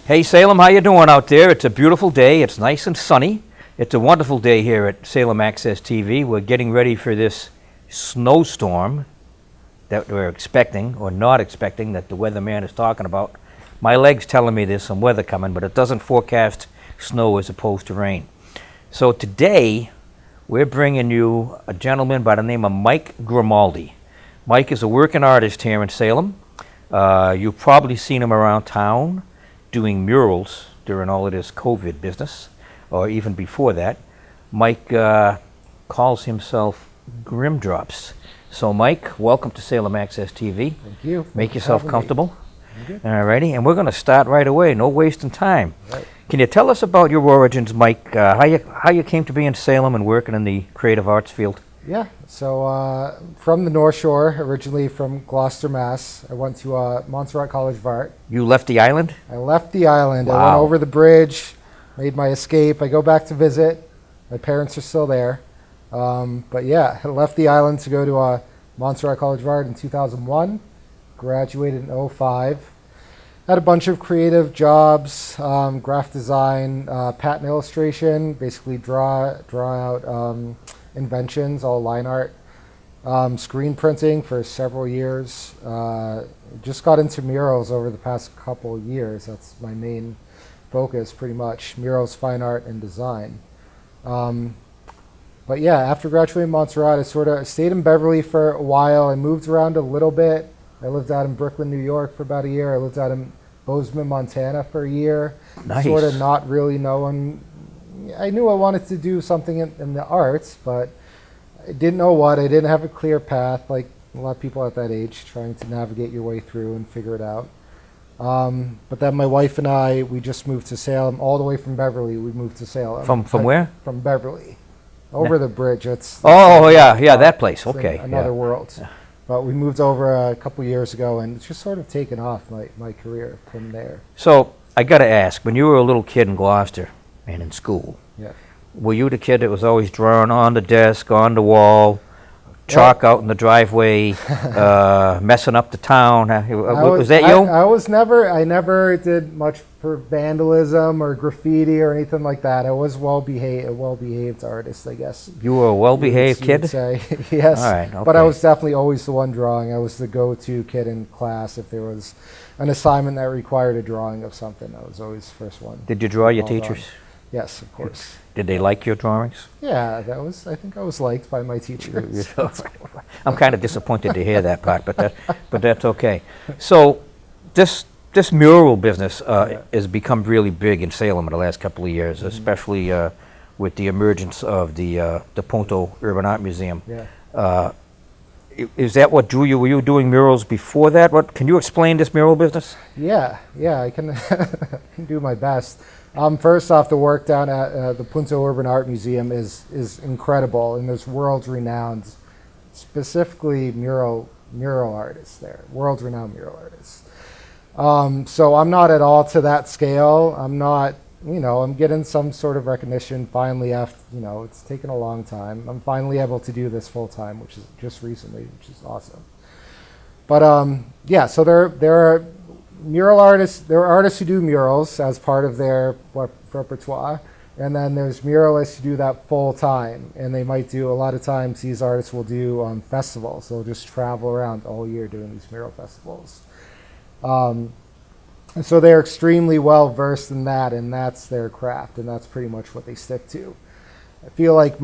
Hey Salem, how you doing out there? It's a beautiful day. It's nice and sunny. It's a wonderful day here at Salem Access TV. We're getting ready for this snowstorm that we're expecting or not expecting that the weatherman is talking about. My leg's telling me there's some weather coming, but it doesn't forecast snow as opposed to rain. So today we're bringing you a gentleman by the name of Mike Grimaldi. Mike is a working artist here in Salem. You've probably seen him around town doing murals during all of this COVID business, or even before that. Mike calls himself Grimdrops. So Mike, welcome to Salem Access TV. Thank you. Make yourself comfortable. All righty, and we're going to start right away, no wasting time. Right. Can you tell us about your origins, Mike, how you came to be in Salem and working in the creative arts field? Yeah, so from the North Shore, originally from Gloucester, Mass. I went to Montserrat College of Art. You left the island? I left the island. Wow. I went over the bridge, made my escape. I go back to visit. My parents are still there. But yeah, I left the island to go to Montserrat College of Art in 2001. Graduated in 2005. Had a bunch of creative jobs, graphic design, patent illustration, basically draw out inventions, all line art, screen printing for several years. Just got into murals over the past couple of years. That's my main focus, pretty much. Murals, fine art, and design. But yeah, after graduating Montserrat, I sort of stayed in Beverly for a while. I moved around a little bit. I lived out in Brooklyn, New York for about a year. I lived out in Bozeman, Montana for a year. Nice. Sort of not really knowing. I knew I wanted to do something in the arts, but I didn't know what. I didn't have a clear path, like a lot of people at that age, trying to navigate your way through and figure it out. But then my wife and I, we just moved to Salem, all the way from Beverly. We moved to Salem. From where? From Beverly, over the bridge. It's that place. Okay, another world. Yeah. But we moved over a couple years ago, and it's just sort of taken off my career from there. So I got to ask, when you were a little kid in Gloucester and in school, Yeah. were you the kid that was always drawing on the desk, on the wall, chalk out in the driveway, messing up the town? Was that you? I never did much for vandalism or graffiti or anything like that. I was a well-behaved artist, I guess. You were a well-behaved you would kid? say. Yes. All right, But I okay. was definitely always the one drawing. I was the go-to kid in class. If there was an assignment that required a drawing of something, I was always the first one. Did you draw your All done. teachers? Yes, of course. Did they like your drawings? Yeah, I think I was liked by my teachers. I'm kind of disappointed to hear that part, but that's okay. So this mural business has become really big in Salem in the last couple of years, especially with the emergence of the Punto Urban Art Museum. Yeah. Is that what drew you? Were you doing murals before that? Can you explain this mural business? Yeah, I can, can do my best. First off, the work down at the Punto Urban Art Museum is incredible, and there's world-renowned, specifically mural artists there, world-renowned mural artists. So I'm not at all to that scale. I'm not, I'm getting some sort of recognition finally after, it's taken a long time. I'm finally able to do this full-time, which is just recently, which is awesome. But yeah, so there are mural artists. There are artists who do murals as part of their repertoire, and then there's muralists who do that full time. And they might do, a lot of times these artists will do festivals. They'll just travel around all year doing these mural festivals. And so they're extremely well versed in that, and that's their craft, and that's pretty much what they stick to. I feel like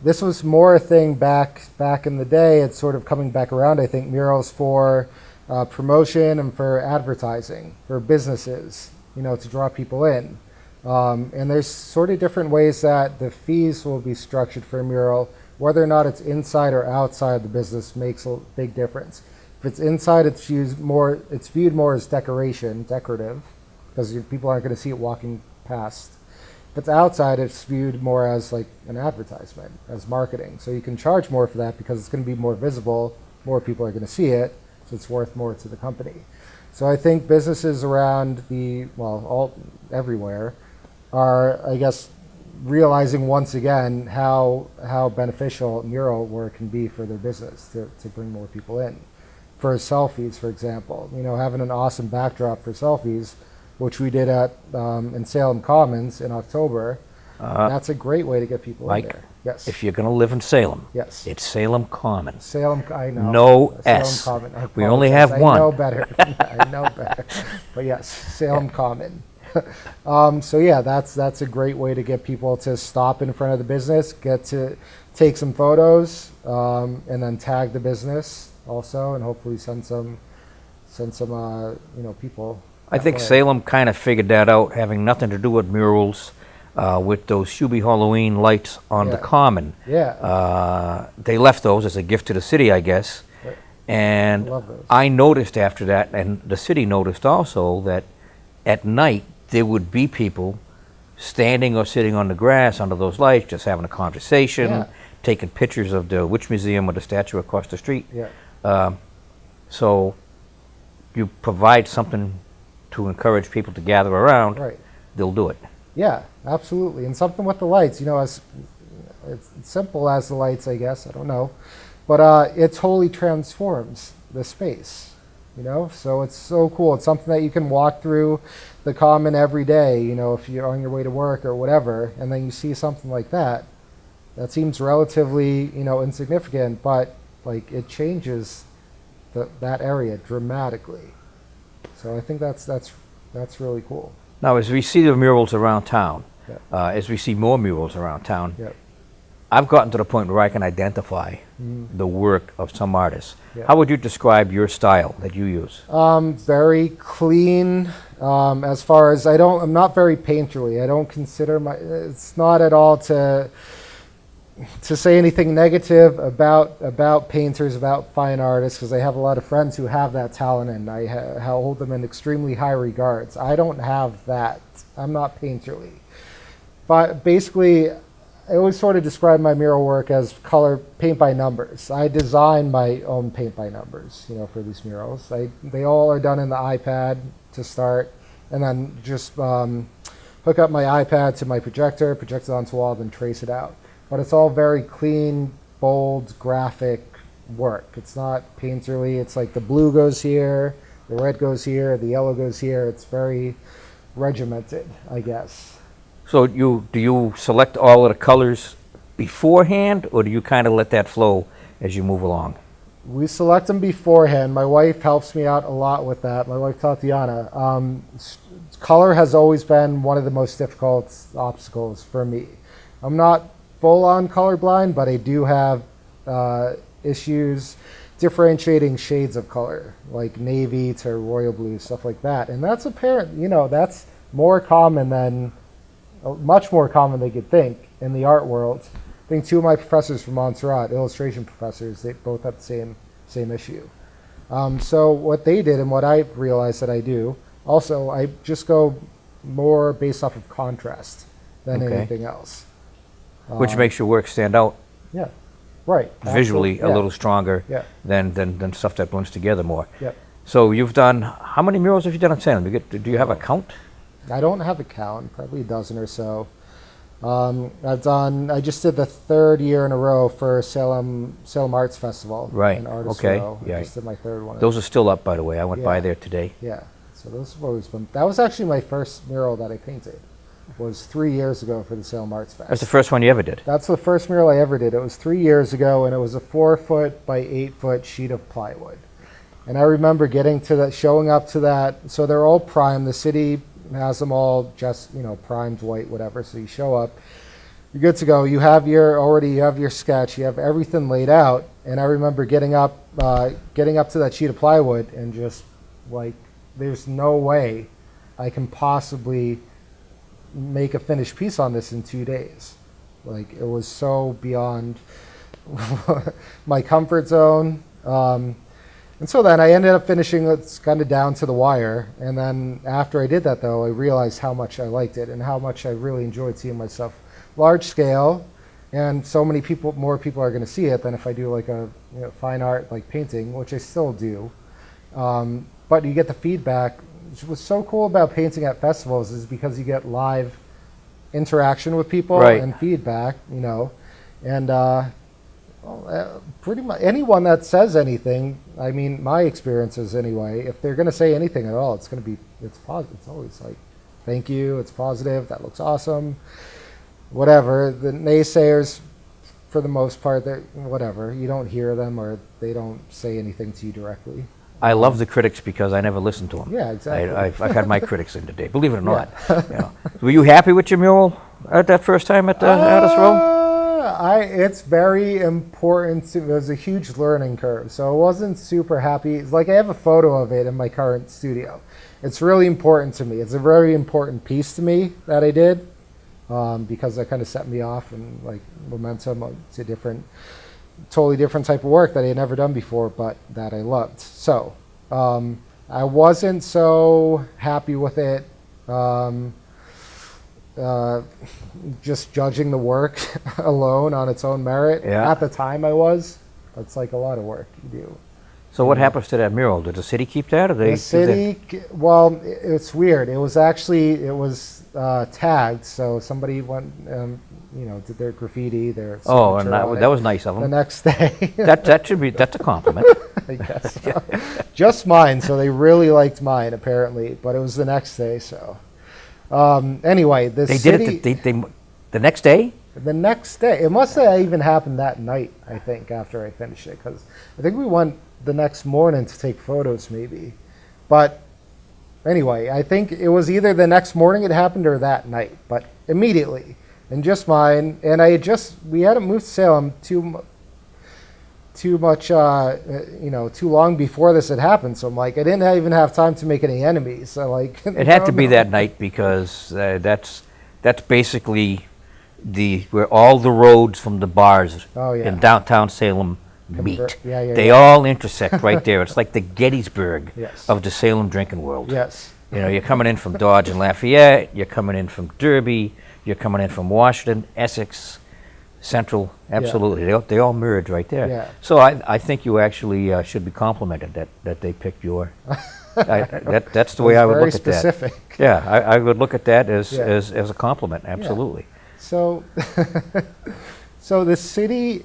this was more a thing back in the day. It's sort of coming back around. I think murals for promotion and for advertising, for businesses, to draw people in. And there's sort of different ways that the fees will be structured for a mural. Whether or not it's inside or outside the business makes a big difference. If it's inside, it's viewed more as decorative, because people aren't going to see it walking past. If it's outside, it's viewed more as like an advertisement, as marketing. So you can charge more for that because it's going to be more visible, more people are going to see it, so it's worth more to the company. So I think businesses around everywhere are, I guess, realizing once again how beneficial mural work can be for their business to bring more people in. For selfies, for example, having an awesome backdrop for selfies which we did at in Salem Commons in October. That's a great way to get people in there. Yes. If you're going to live in Salem, Yes. it's Salem Commons. Salem, I know. No Salem S. Common. I We only apologize. have one. I know better. I know better. But yes, Salem Common. So yeah, that's a great way to get people to stop in front of the business, get to take some photos, and then tag the business also, and hopefully send some people. I think that way. Salem kind of figured that out, having nothing to do with murals, with those Shuby Halloween lights on the Yeah. common. Yeah. They left those as a gift to the city, I guess. Right. And Love those. I noticed after that, and the city noticed also, that at night there would be people standing or sitting on the grass under those lights, just having a conversation, Yeah. taking pictures of the Witch Museum or the statue across the street. Yeah. So you provide something to encourage people to gather around, Right. they'll do it. Yeah, absolutely. And something with the lights, as it's simple as the lights, I guess, I don't know. But it totally transforms the space, So it's so cool. It's something that you can walk through the common every day, if you're on your way to work or whatever, and then you see something like that. That seems relatively, insignificant, but like it changes that area dramatically. So I think that's really cool. Now, as we see the murals around town, Yeah. as we see more murals around town, Yep. I've gotten to the point where I can identify the work of some artists. Yeah. How would you describe your style that you use? Very clean. As far as I'm not very painterly. I don't consider it's not at all to say anything negative about painters, about fine artists, because I have a lot of friends who have that talent, and I hold them in extremely high regards. I don't have that. I'm not painterly. But basically, I always sort of describe my mural work as paint by numbers. I design my own paint by numbers, for these murals. They all are done in the iPad to start, and then just hook up my iPad to my project it onto a wall, then trace it out. But it's all very clean, bold, graphic work. It's not painterly. It's like the blue goes here, the red goes here, the yellow goes here. It's very regimented, I guess. So do you select all of the colors beforehand, or do you kind of let that flow as you move along? We select them beforehand. My wife helps me out a lot with that. My wife, Tatiana. Color has always been one of the most difficult obstacles for me. I'm not full-on colorblind, but I do have issues differentiating shades of color, like navy to royal blue, stuff like that. And that's apparent, that's more common than, much more common than you could think in the art world. I think two of my professors from Montserrat, illustration professors, they both have the same issue. So what they did and what I've realized that I do, also, I just go more based off of contrast than Okay. anything else. Which makes your work stand out Yeah, right. visually Absolutely. a little stronger Yeah. than stuff that blends together more. Yeah. So you've done, how many murals have you done on Salem? Do you have a count? I don't have a count, probably a dozen or so. I just did the third year in a row for Salem Arts Festival. Right, And Artist okay, Row. yeah. I just did my third one. Those are still up, by the way. I went by Yeah. there today. Yeah, so those have always been, that was actually my first mural that I painted. Was 3 years ago for the Salem Arts Fest. That's the first one you ever did. That's the first mural I ever did. It was 3 years ago, and it was a 4-foot by 8-foot sheet of plywood. And I remember showing up to that. So they're all primed. The city has them all just, primed white, whatever. So you show up, you're good to go. You have your sketch. You have everything laid out. And I remember getting up to that sheet of plywood and just like, there's no way I can possibly make a finished piece on this in 2 days. Like, it was so beyond my comfort zone. And so then I ended up finishing it kind of down to the wire. And then after I did that, though, I realized how much I liked it and how much I really enjoyed seeing myself large scale. And so many more people are going to see it than if I do like a fine art, like painting, which I still do. But you get the feedback. What's so cool about painting at festivals is because you get live interaction with people Right. and feedback, and Well, pretty much anyone that says anything. I mean, my experiences anyway. If they're going to say anything at all, it's going to be it's positive. It's always like, "Thank you." It's positive. That looks awesome. Whatever the naysayers, for the most part, they're whatever. You don't hear them or they don't say anything to you directly. I love the critics because I never listen to them. Yeah, exactly. I've had my critics in today, believe it or not. You know. Were you happy with your mural at that first time at the Artist Row? It's very important. It was a huge learning curve, so I wasn't super happy. It's like I have a photo of it in my current studio. It's really important to me. It's a very important piece to me that I did because that kind of set me off and like momentum to totally different type of work that I had never done before, but that I loved. So I wasn't so happy with it. Just judging the work alone on its own merit. Yeah. At the time I was. That's like a lot of work you do. So what happens to that mural? Did the city keep that, or The city, well, it's weird. It was tagged, so somebody went, did their graffiti, their Oh, and signature on that it was nice of the them. next day. That's a compliment. I guess. Just mine, so they really liked mine apparently, but it was the next day, so. Anyway, the They city. did it the next day? The next day. It must have even happened that night, I think, after I finished it, because I think we went the next morning to take photos, maybe. But anyway, I think it was either the next morning it happened or that night, but immediately. And just mine. And we hadn't moved to Salem too long before this had happened. So I'm like, I didn't even have time to make any enemies. So like, It had to be that night because that's basically where all the roads from the bars in downtown Salem meet. They all intersect right there. It's like the Gettysburg of the Salem drinking world. Yes. You know, you're coming in from Dodge and Lafayette, you're coming in from Derby, you're coming in from Washington, Essex, Central, absolutely. They all merge right there. Yeah. So I think you actually should be complimented that they picked your. That's the way I would look at that. Very specific. Yeah, I would look at that as a compliment. Absolutely. So, so the city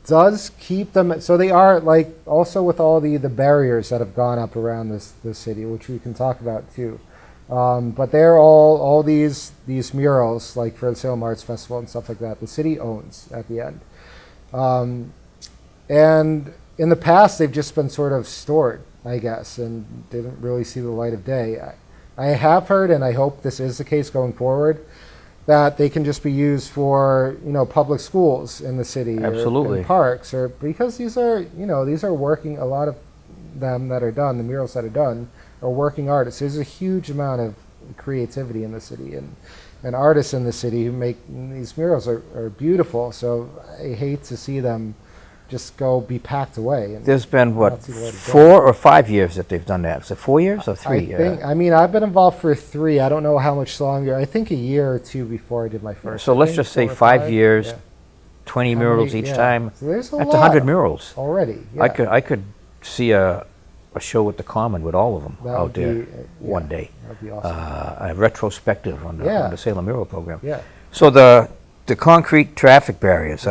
does keep them. So they are like also with all the barriers that have gone up around this city, which we can talk about too. But they're all these murals, like for the Salem Arts Festival and stuff like that, the city owns at the end. And in the past, they've just been sort of stored, I guess, and didn't really see the light of day. I have heard, and I hope this is the case going forward, that they can just be used for public schools in the city, absolutely, or in parks, or because these are working. A lot of them that are done, the murals that are done, are working artists. There's a huge amount of creativity in the city and artists in the city who make these murals are beautiful. So I hate to see them just be packed away. There's been, 4 or 5 years that they've done that? Is it 4 years or 3? I mean, I've been involved for 3. I don't know how much longer. I think a year or 2 before I did my first. So let's just say 5 years, 20 murals each time. So there's That's 100 murals. Already. Yeah. I could see a show at the Common with all of them out there one day. That'd be awesome. A retrospective on the Salem Mural Program. Yeah. So the concrete traffic barriers,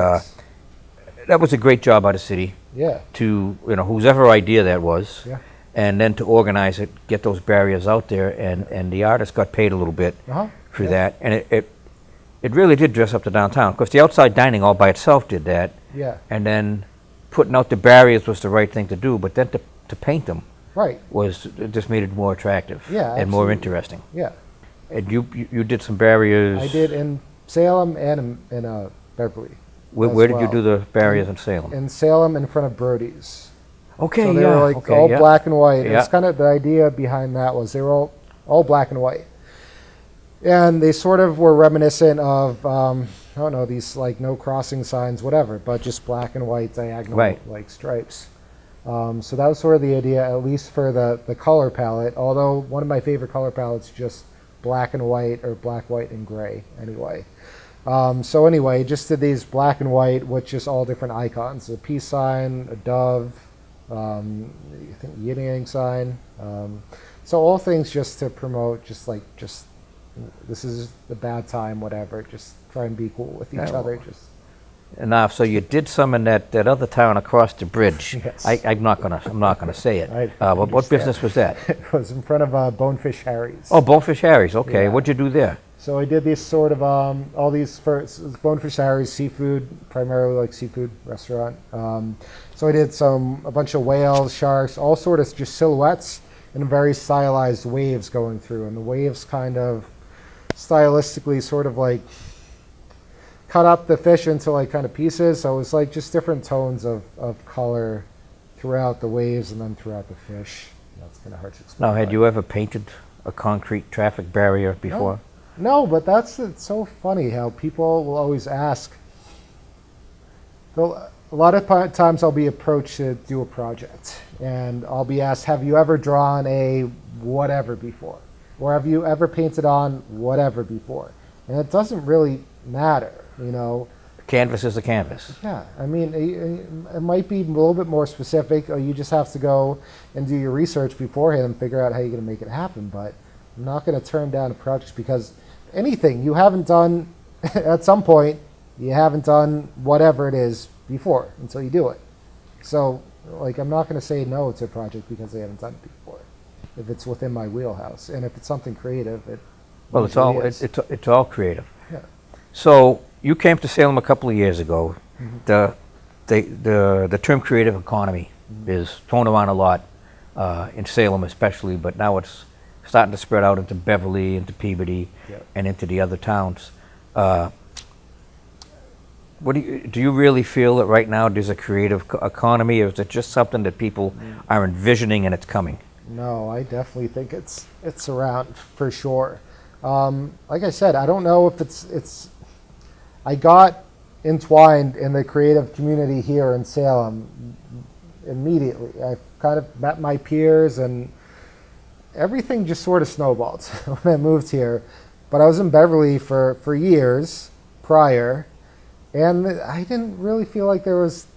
that was a great job by the city. Yeah. To whosever idea that was, and then to organize it, get those barriers out there, and the artists got paid a little bit for that, and it really did dress up the downtown, because the outside dining all by itself did that. Yeah. And then putting out the barriers was the right thing to do, but then to paint them was just made it more attractive and more interesting. Yeah. And you did some barriers. I did in Salem and in Beverly. Where did you do the barriers in Salem? In Salem, in front of Brody's. Okay, so they were like all black and white. Yeah. It's kind of the idea behind that was they were all black and white, and they sort of were reminiscent of I don't know, these like no crossing signs, whatever, but just black and white diagonal like stripes. So that was sort of the idea, at least for the color palette. Although one of my favorite color palettes is just black and white, or black, white, and gray. Anyway. So anyway, just did these black and white with just all different icons: a peace sign, a dove, I think yin and yang sign. So all things just to promote, just this is the bad time, whatever. Just try and be cool with each other. Just Yeah. So you did some in that other town across the bridge. Yes. I'm not gonna say it. I But what understand. business was that? It was in front of Bonefish Harry's. Oh, Bonefish Harry's. Okay, Yeah. what'd you do there? So I did these sort of all these first Bonefish Harry's seafood, primarily like seafood restaurant. So I did a bunch of whales, sharks, all sort of just silhouettes and very stylized waves going through, and the waves kind of stylistically sort of like cut up the fish into like kind of pieces. So it was like just different tones of color throughout the waves and then throughout the fish. That's kind of hard to explain. Now, had you ever painted a concrete traffic barrier before? No, but it's so funny how people will always ask. A lot of times I'll be approached to do a project, and I'll be asked, have you ever drawn a whatever before? Or have you ever painted on whatever before? And it doesn't really matter, you know. Canvas is a canvas. Yeah, I mean, it might be a little bit more specific, or you just have to go and do your research beforehand and figure out how you're going to make it happen. But I'm not going to turn down a project because anything you haven't done at some point, you haven't done whatever it is before until you do it. So, like, I'm not going to say no to a project because I haven't done it before. If it's within my wheelhouse, and if it's something creative, Well, it's all creative. Yeah. So you came to Salem a couple of years ago. Mm-hmm. The term creative economy is thrown around a lot in Salem, especially, but now it's starting to spread out into Beverly, into Peabody, Yep. and into the other towns. What do you really feel that right now there's a creative economy, or is it just something that people are envisioning and it's coming? No, I definitely think it's around for sure. Like I said, I don't know if it's. I got entwined in the creative community here in Salem immediately. I kind of met my peers, and everything just sort of snowballed when I moved here. But I was in Beverly for years prior, and I didn't really feel like there was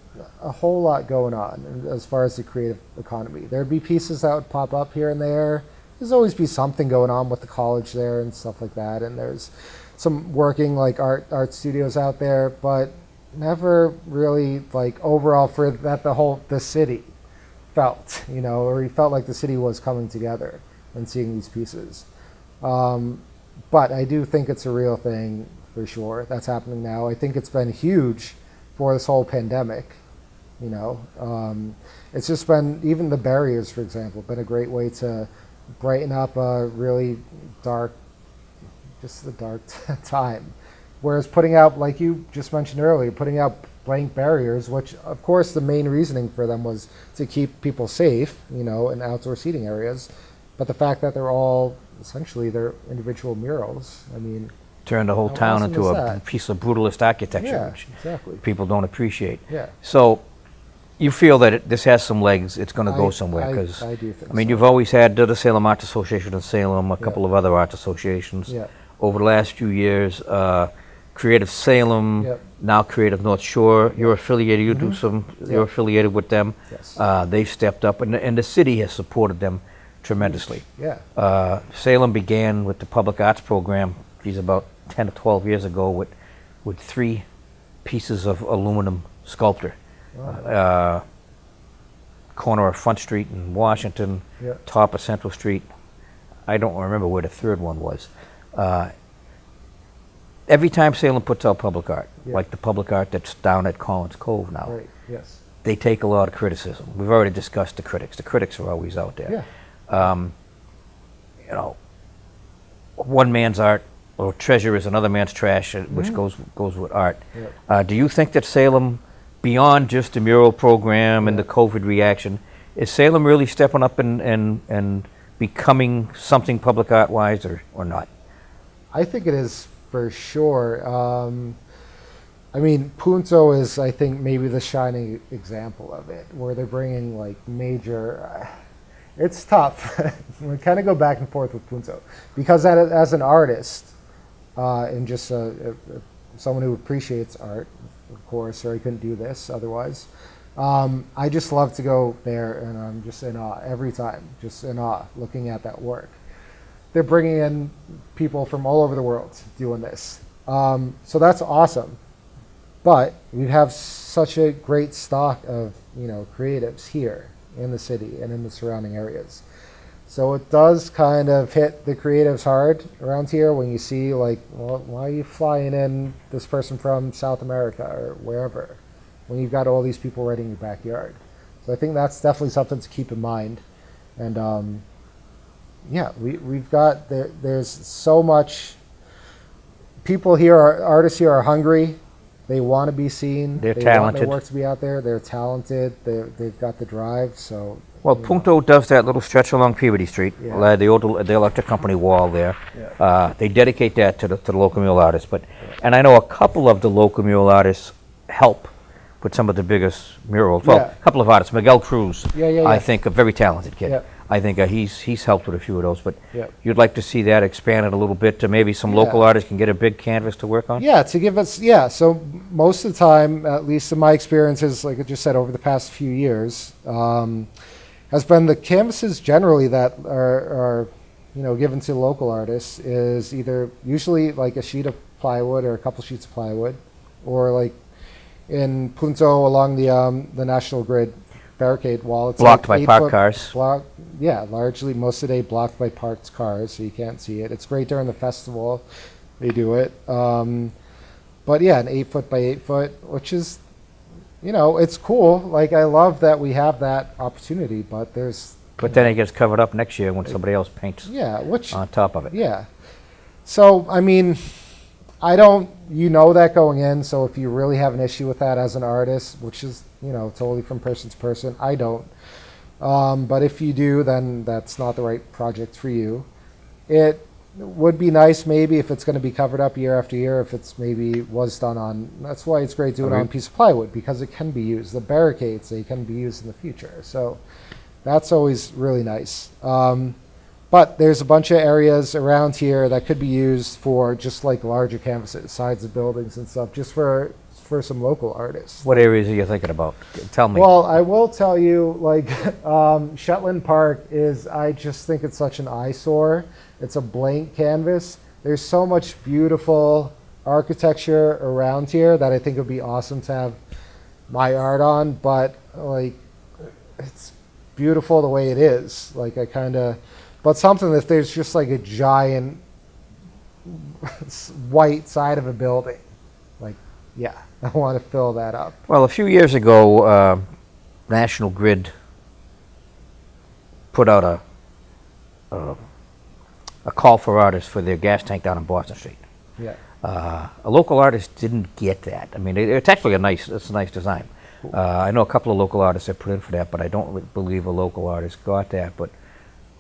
a whole lot going on as far as the creative economy. There'd be pieces that would pop up here and there. There's always be something going on with the college there and stuff like that. And there's some working like art studios out there, but never really like overall for that the city felt, you know, or you felt like the city was coming together and seeing these pieces. But I do think it's a real thing for sure that's happening now. I think it's been huge for this whole pandemic. You know, it's just been, even the barriers, for example, been a great way to brighten up a really dark time. Whereas putting out, like you just mentioned earlier, putting out blank barriers, which of course the main reasoning for them was to keep people safe, you know, in outdoor seating areas. But the fact that they're all essentially their individual murals, I mean, Turn the whole how town awesome into is a that? piece of brutalist architecture, Yeah, which exactly. people don't appreciate. Yeah. So you feel that this has some legs, it's going to go somewhere, because I do think I mean, so. you've always had the Salem Arts Association in Salem, a couple of other art associations. Yeah. Over the last few years, Creative Salem, Yep. now Creative North Shore, you're affiliated, you do some, you're Yep. affiliated with them. Yes. They've stepped up, and the city has supported them tremendously. Yeah. Salem began with the public arts program, about 10 or 12 years ago, with 3 pieces of aluminum sculpture. Corner of Front Street in Washington, Yeah. top of Central Street. I don't remember where the third one was. Every time Salem puts out public art, Yeah. like the public art that's down at Collins Cove now, Right. Yes. they take a lot of criticism. We've already discussed the critics. The critics are always out there. Yeah. You know, one man's art or treasure is another man's trash, which goes with art. Yeah. Do you think that Salem, beyond just the mural program and the COVID reaction, is Salem really stepping up and becoming something public art-wise, or not? I think it is for sure. I mean, Punto is, I think, maybe the shining example of it, where they're bringing like major. It's tough. We kind of go back and forth with Punto because as an artist and just someone who appreciates art, of course, or I couldn't do this otherwise. I just love to go there, and I'm just in awe every time, just in awe looking at that work. They're bringing in people from all over the world doing this. So that's awesome. But we have such a great stock of, creatives here in the city and in the surrounding areas. So it does kind of hit the creatives hard around here when you see like, well, why are you flying in this person from South America or wherever when you've got all these people right in your backyard? So I think that's definitely something to keep in mind. And we've got, there's so much, people here, artists here are hungry. They want to be seen. They're they talented. want their work to be out there. They're talented. They've got the drive. So Well, Punto does that little stretch along Peabody Street, Yeah. the electric company wall there. Yeah. They dedicate that to the local mural artists. And I know a couple of the local mural artists help with some of the biggest murals. Well, Yeah. a couple of artists. Miguel Cruz, Yeah. I think, a very talented kid. Yeah. I think he's helped with a few of those. But Yeah. you'd like to see that expanded a little bit to maybe some local Yeah. artists can get a big canvas to work on? Yeah, to give us, so most of the time, at least in my experiences, like I just said, over the past few years, has been the canvases generally that are given to local artists is either usually like a sheet of plywood or a couple sheets of plywood, or like in Punto along the National Grid barricade wall. It's Blocked like by 8 parked foot cars. Largely most of the day blocked by parked cars, so you can't see it. It's great during the festival, they do it. But yeah, an 8 foot by 8 foot, which is, it's cool. Like I love that we have that opportunity, but there's. But then it gets covered up next year when somebody else paints on top of it. Yeah. So, I mean, I don't, that going in, so if you really have an issue with that as an artist, which is, totally from person to person, I don't. But if you do, then that's not the right project for you. It would be nice maybe if it's going to be covered up year after year, if it's maybe was done on, that's why it's great doing it on a piece of plywood, because it can be used. The barricades, they can be used in the future. So that's always really nice. But there's a bunch of areas around here that could be used for just like larger canvases, sides of buildings and stuff, just for some local artists. What areas are you thinking about? Tell me. Well, I will tell you, like, Shetland Park is, I just think it's such an eyesore. It's a blank canvas. There's so much beautiful architecture around here that I think it would be awesome to have my art on, but like, it's beautiful the way it is. Like, but something if there's just like a giant white side of a building, like, yeah, I want to fill that up. Well, a few years ago, National Grid put out a call for artists for their gas tank down on Boston Street. Yeah. A local artist didn't get that. I mean, it's actually it's a nice design. I know a couple of local artists that put in for that, but I don't believe a local artist got that. But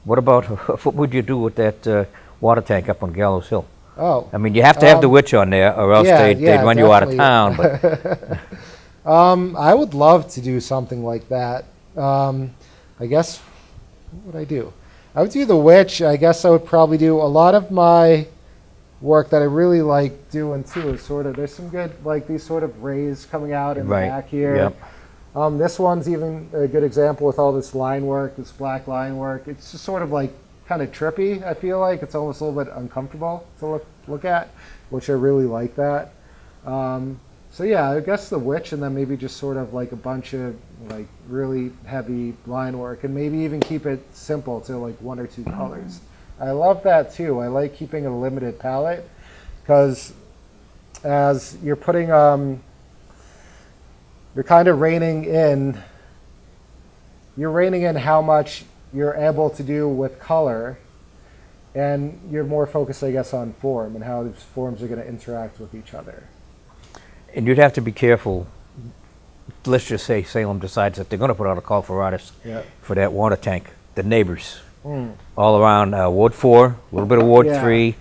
what about, what would you do with that water tank up on Gallows Hill? Oh. I mean, you have to have the witch on there, or else they'd run you out of town. But I would love to do something like that. I guess, what would I do? I would do the witch. I guess I would probably do a lot of my work that I really like doing too. Is sort of, there's some good, like these sort of rays coming out in the back here. Yep. This one's even a good example with all this line work, this black line work. It's just sort of like kind of trippy, I feel like. It's almost a little bit uncomfortable to look at, which I really like that. So yeah, I guess the witch, and then maybe just sort of like a bunch of like really heavy line work, and maybe even keep it simple to like 1 or 2 colors. I love that too. I like keeping a limited palette, because as you're putting, you're kind of reining in how much you're able to do with color, and you're more focused, I guess, on form and how these forms are going to interact with each other. and you'd have to be careful. Let's just say Salem decides that they're going to put out a call for artists for that water tank. The neighbors all around Ward 4, a little bit of Ward 3.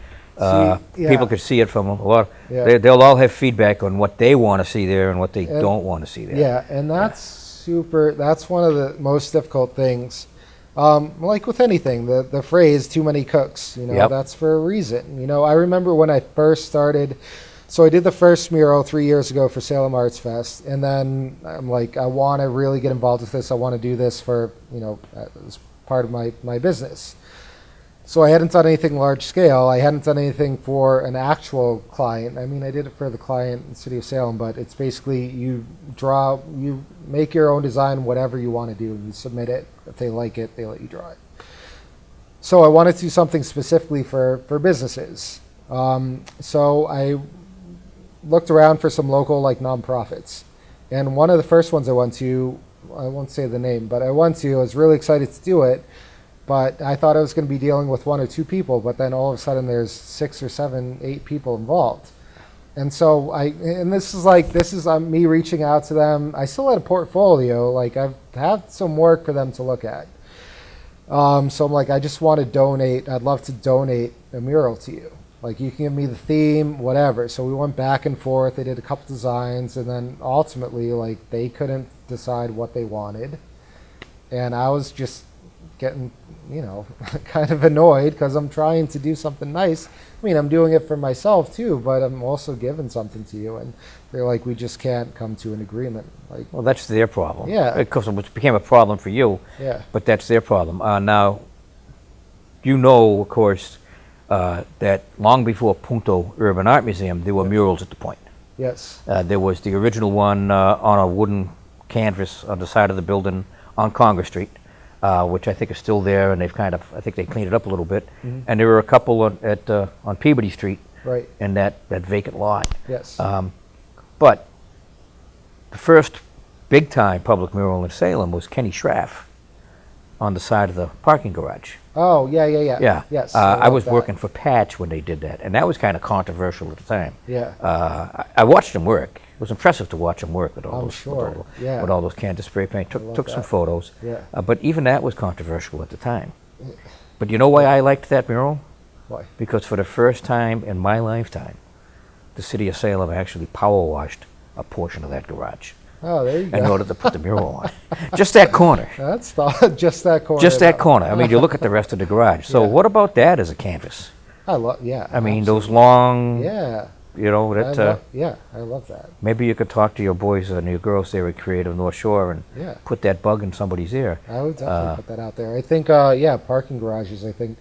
People could see it from a lot. They'll all have feedback on what they want to see there and what they don't want to see there. Yeah, and that's that's one of the most difficult things. Like with anything, the phrase "too many cooks," that's for a reason. I remember when I first started. So I did the first mural 3 years ago for Salem Arts Fest, and then I'm like, I want to really get involved with this. I want to do this for as part of my business. So I hadn't done anything large scale. I hadn't done anything for an actual client. I mean, I did it for the client in the city of Salem, but it's basically you make your own design, whatever you want to do, and you submit it. If they like it, they let you draw it. So I wanted to do something specifically for businesses. So I looked around for some local like nonprofits. And one of the first ones I went to, I won't say the name, but I was really excited to do it. But I thought I was going to be dealing with 1 or 2 people, but then all of a sudden there's 6 or 7, 8 people involved. And so this is me reaching out to them. I still had a portfolio, like I've had some work for them to look at. So I'm like, I just want to donate. I'd love to donate a mural to you. Like you can give me the theme, whatever. So we went back and forth. They did a couple designs, and then ultimately, like they couldn't decide what they wanted, and I was just getting, kind of annoyed because I'm trying to do something nice. I mean, I'm doing it for myself too, but I'm also giving something to you, and they're like, we just can't come to an agreement. Like, Well, that's their problem. Yeah. Because it became a problem for you. yeah, But that's their problem. Now, of course, that long before Punto Urban Art Museum, there were murals at the Point. yes, There was the original one on a wooden canvas on the side of the building on Congress Street, which I think is still there, and I think they cleaned it up a little bit. And there were a couple on Peabody Street right, in that vacant lot. yes, But the first big-time public mural in Salem was Kenny Schraff on the side of the parking garage. oh yeah, Yeah. yes. I love was that. working for Patch when they did that, and that was kind of controversial at the time. Yeah, I watched him work. It was impressive to watch him work with all I'm those, sure, yeah. with all those cans of spray paint. love Took some that. photos. Yeah. But even that was controversial at the time. But you know why I liked that mural? Why? Because for the first time in my lifetime, the city of Salem actually power washed a portion of that garage Oh, there you in go. order to put the mural on. Just that corner. That's just that corner. Just that though. corner. I mean, you look at the rest of the garage. So Yeah. what about that as a canvas? I love. Yeah. I mean, those absolutely. long, Yeah. that Yeah, I love that. maybe you could talk to your boys and your girls there at Creative North Shore and Yeah. put that bug in somebody's ear. I would definitely put that out there. I think, yeah, parking garages, I think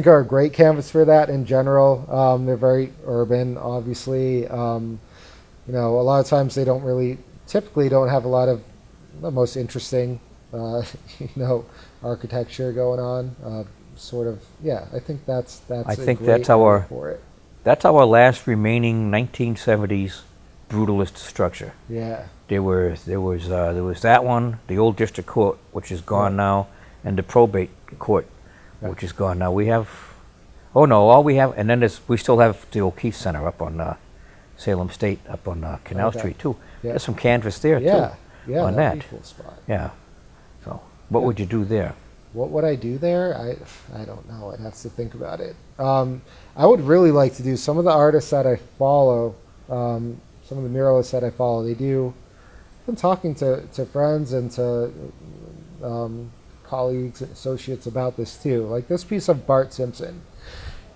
are a great canvas for that in general. They're very urban, obviously. A lot of times they typically don't have a lot of the most interesting, architecture going on. Sort of, yeah. I think that's. I a think great that's our- area for it. That's our last remaining 1970s brutalist structure. Yeah. There was that one, the old district court, which is gone now, and the probate court, Right. which is gone now. We have, oh no, all we have, and then we still have the O'Keefe Center up on Salem State, up on Canal Okay. Street too. Yeah. There's some canvas there Yeah. too. Yeah. on That'd that. be a cool spot. Yeah. So, what would you do there? What would I do there? I don't know. I'd have to think about it. I would really like to do some of the artists that I follow, some of the muralists that I follow. I've been talking to friends and to colleagues and associates about this too. Like this piece of Bart Simpson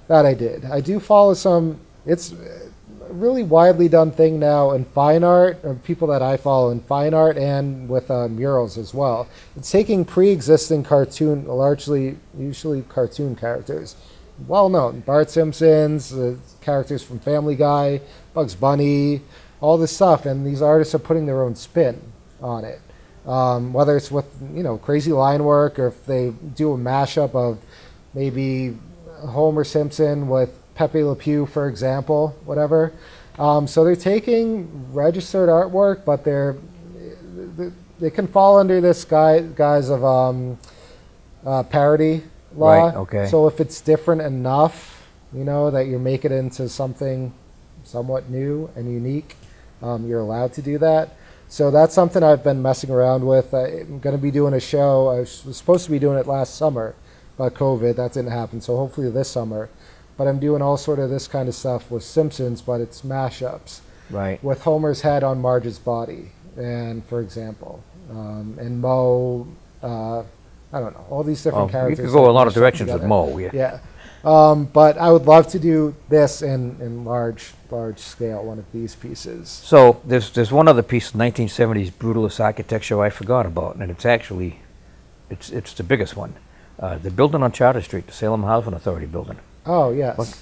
that I did. I do follow some. It's a really widely done thing now in fine art, or people that I follow in fine art and with murals as well. It's taking pre-existing usually cartoon characters, well known, Bart Simpson's, characters from Family Guy, Bugs Bunny, all this stuff, and these artists are putting their own spin on it. Whether it's with crazy line work, or if they do a mashup of maybe Homer Simpson with Pepe Le Pew, for example, whatever. So they're taking registered artwork, but they can fall under this guise of parody law. Right, okay. So if it's different enough, that you make it into something somewhat new and unique, you're allowed to do that. So that's something I've been messing around with. I'm going to be doing a show. I was supposed to be doing it last summer, but COVID, that didn't happen. So hopefully this summer. But I'm doing all sort of this kind of stuff with Simpsons, but it's mashups Right. with Homer's head on Marge's body, and for example, and Moe. I don't know, all these different You characters. could go a lot of mashed up directions with together. Mo. Yeah. Yeah. But I would love to do this in large scale, one of these pieces. So there's one other piece of 1970s brutalist architecture I forgot about, and it's actually it's the biggest one. The building on Charter Street, the Salem Housing Authority building. Oh, yes. What?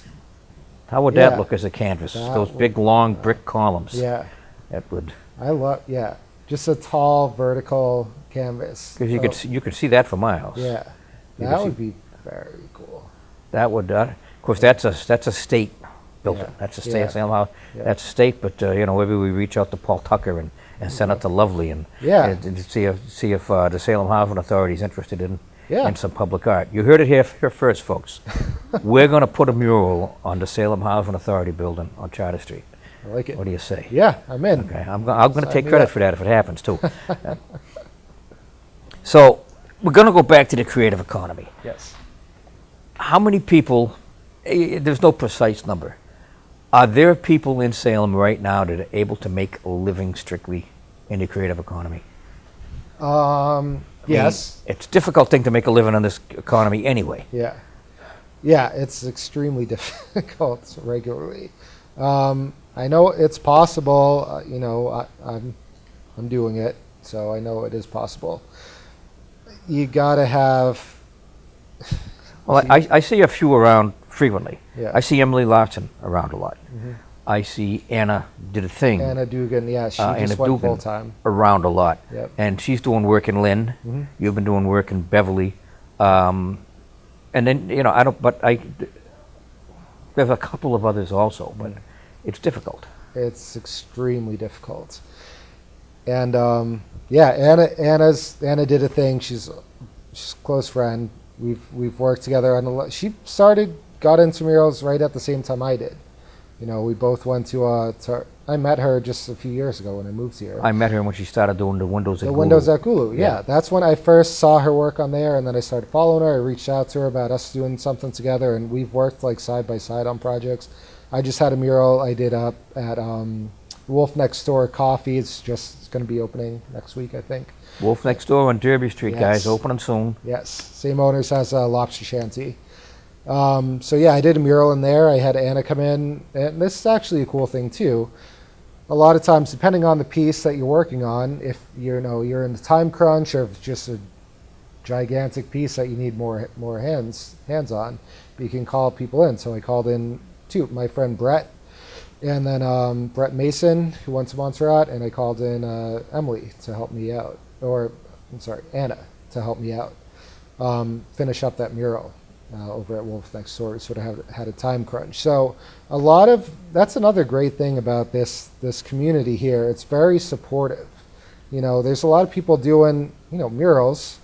How would Yeah. that look as a canvas? That Those big, long brick columns. Yeah. That would, I love, yeah. Just a tall vertical canvas. because you Oh, you could see that for miles. Yeah. You That could would see- be very cool. That would, of course, that's a state building. Yeah. That's a state, Yeah. Salem House. Yeah. That's state, but maybe we reach out to Paul Tucker and send it to Lovely and, Yeah. and see if the Salem Housing Authority is interested in Yeah. some public art. You heard it here first, folks. We're going to put a mural on the Salem Housing Authority building on Charter Street. I like it. What do you say? Yeah, I'm in. Okay, I'm going to Sign take me credit up. for that if it happens too. So we're going to go back to the creative economy. Yes. How many people? There's no precise number. Are there people in Salem right now that are able to make a living strictly in the creative economy? I mean, Yes. it's a difficult thing to make a living in this economy anyway. Yeah. Yeah, it's extremely difficult regularly. I know it's possible. I'm doing it, so I know it is possible. You gotta have. Well, I see a few around frequently. Yeah. I see Emily Larson around a lot. Mhm. I see Anna did a thing Anna Dugan, yeah, she Anna just went Dugan. full time. around a lot. Yep. And she's doing work in Lynn. Mhm. You've been doing work in Beverly. And then, there's a couple of others also, but it's difficult. It's extremely difficult. And Anna did a thing. She's a close friend. We've worked together on a lot. She got into murals right at the same time I did. We both went to I met her just a few years ago when I moved here. I met her when she started doing the windows at The Gulu. windows at Gulu, Yeah. yeah. That's when I first saw her work on there, and then I started following her. I reached out to her about us doing something together, and we've worked like side by side on projects. I just had a mural I did up at Wolf Next Door Coffee. It's going to be opening next week, I think. Wolf Next Door on Derby Street, guys, Yes. opening soon. Yes, same owners as Lobster Shanty. So yeah, I did a mural in there. I had Anna come in, and this is actually a cool thing too. A lot of times, depending on the piece that you're working on, if you're in the time crunch, or if it's just a gigantic piece that you need more hands on, you can call people in. So I called in my friend Brett, and then Brett Mason, who went to Montserrat, and I called in Emily to help me out, Anna to help me out, finish up that mural. Over at Wolf Next Door, we sort of had a time crunch. So that's another great thing about this community here. It's very supportive. There's a lot of people doing murals,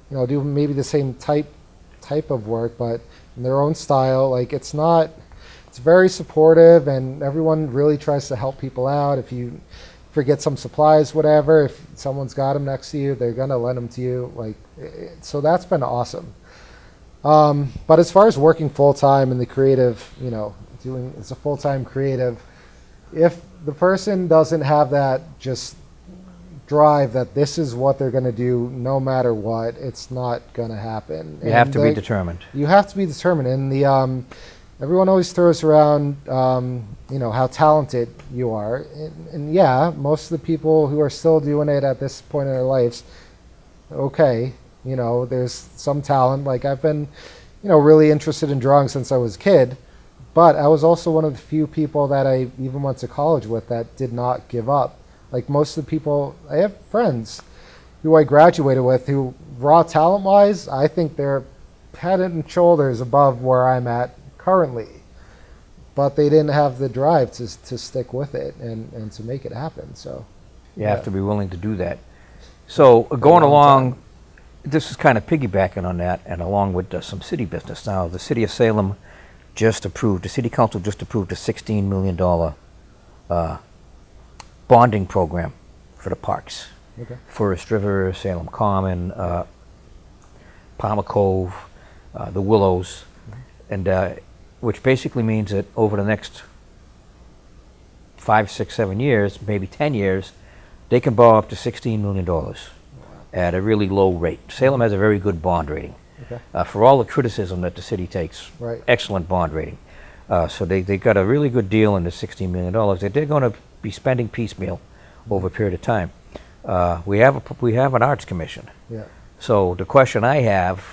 doing maybe the same type of work, but in their own style. Like it's very supportive, and everyone really tries to help people out. If you forget some supplies, whatever, if someone's got them next to you, they're gonna lend them to you. So that's been awesome. But as far as working full time in the creative, doing as a full time creative, if the person doesn't have that just drive that this is what they're going to do no matter what, it's not going to happen. You have to be determined. You have to be determined. And everyone always throws around, how talented you are. And yeah, most of the people who are still doing it at this point in their lives, okay. There's some talent. Like I've been, really interested in drawing since I was a kid, but I was also one of the few people that I even went to college with that did not give up. Like most of the people, I have friends who I graduated with who, raw talent-wise, I think they're head and shoulders above where I'm at currently. But they didn't have the drive to stick with it and to make it happen. So You have to be willing to do that. So going along, this is kind of piggybacking on that, and along with some city business. Now, the city of Salem the city council just approved a $16 million bonding program for the parks. Okay. Forest River, Salem Common, Palmer Cove, the Willows, and which basically means that over the next 5, 6, 7 years, maybe 10 years, they can borrow up to $16 million at a really low rate. Salem has a very good bond rating. Okay. For all the criticism that the city takes, Right. excellent bond rating. So they got a really good deal in the $16 million that they're going to be spending piecemeal over a period of time. We have an arts commission. Yeah. So the question I have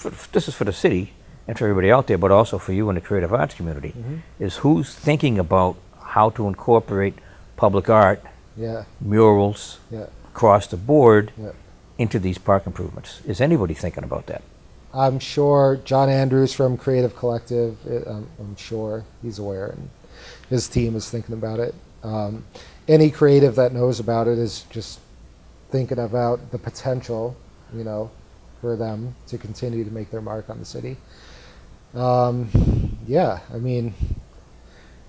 this is for the city and for everybody out there, but also for you in the creative arts community, is who's thinking about how to incorporate public art, Yeah. murals, Yeah. across the board Yeah. into these park improvements. Is anybody thinking about that? I'm sure John Andrews from Creative Collective, I'm sure he's aware, and his team is thinking about it. Any creative that knows about it is just thinking about the potential, for them to continue to make their mark on the city. Yeah, I mean,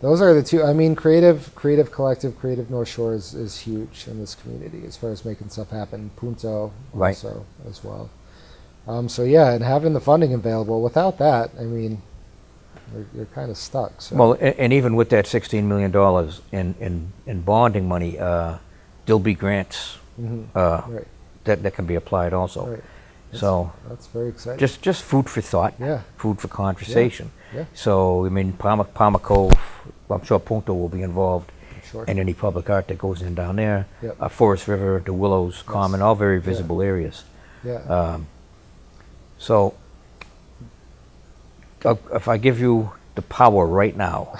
those are the two. I mean, Creative Collective, Creative North Shore is huge in this community as far as making stuff happen. Punto Right. also as well. So yeah, and having the funding available. Without that, I mean, you're kind of stuck. So. Well, and even with that $16 million in bonding money, there'll be grants Right. that can be applied also. Right. So That's very exciting. just food for thought, Yeah. food for conversation. Yeah. So, I mean, Palmer Cove, I'm sure Punto will be involved Sure. in any public art that goes in down there. Yep. Forest River, the Willows, Common, all very visible areas. Yeah. So, if I give you the power right now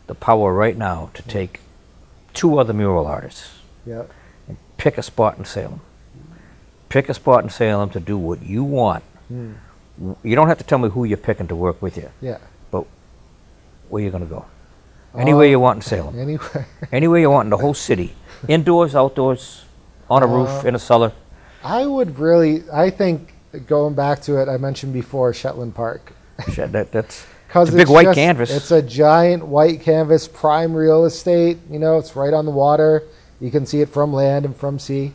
to take 2 other mural artists, Yeah. and pick a spot in Salem. Pick a spot in Salem to do what you want. You don't have to tell me who you're picking to work with you, Yeah. but where you going to go? Anywhere you want in Salem. Anyway, Anywhere you want in the whole city. Indoors, outdoors, on a roof, in a cellar. I think going back to it, I mentioned before Shetland Park. That's Because it's a big white canvas. It's a giant white canvas, prime real estate. It's right on the water. You can see it from land and from sea.